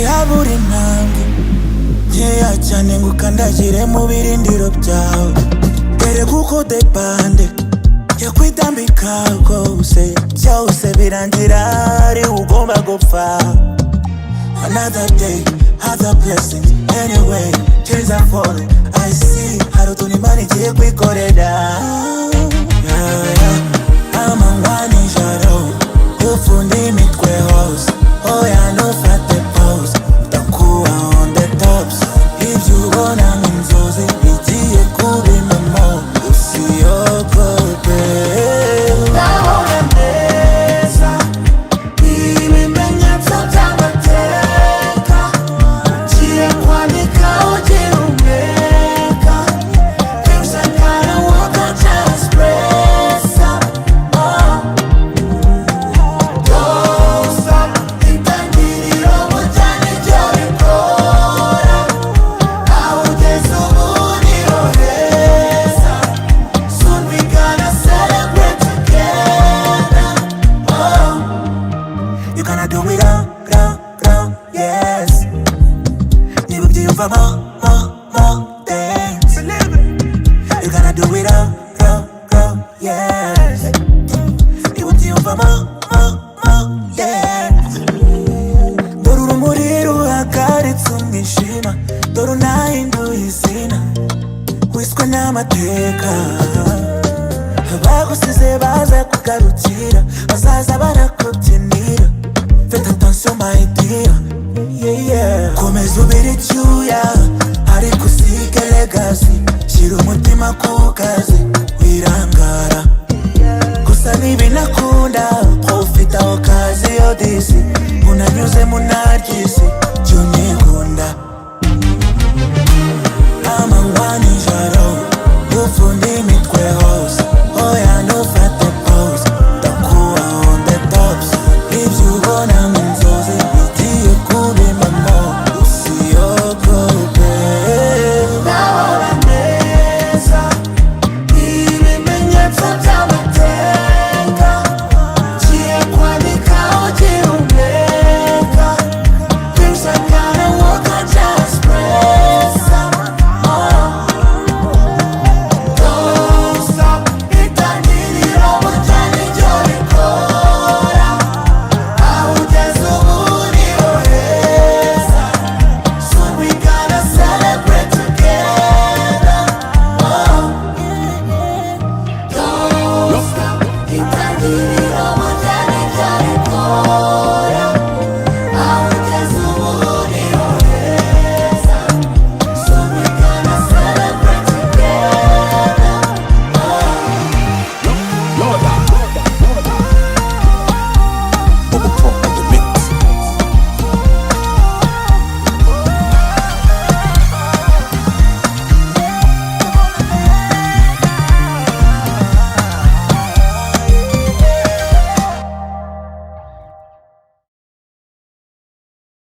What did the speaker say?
habura intambwe nkeya cyane ngo ukandagire mu birindiro byawe. Dore kuko depande yakwitambika rwose, byose birangira ari ugomba gupfa. Another day, other blessings. Anyway, tears are falling. I see hari utuntu Imana igiye kwikorera. Amanywa nijoro ufunda imitwe hose, oya ntufate pause, utakuwa on the tops. Ibyo ubona nk'inzozi bigiye kuba impamo, usiyogote. Ndabona neza ibimenyetso by'amateka, ugiye kwandika ugira umweka. Things I kinda want to just press up. Close up, itangiriro bujyana ibyo bikora, aho ugeze ubu niho heza. Soon we gonna celebrate together. You gonna do it all, yes. Niba ubyiyumvamo, dance. You gonna do it all, yes. Niba ubyiyumvamo, yes. Dore urumuri ruhagaritse umwijima, dore unahinduye izina, wiswe n'amateka. Abagusize baza kugarukira, bazaza barakubyinira. Faites attention my dear, komeza ubire icyuya ariko usige legacy. Shyira umutima ku kazi wirangara, gusa ntibinakunda profita occasion disi, unanyuze mu nargisi.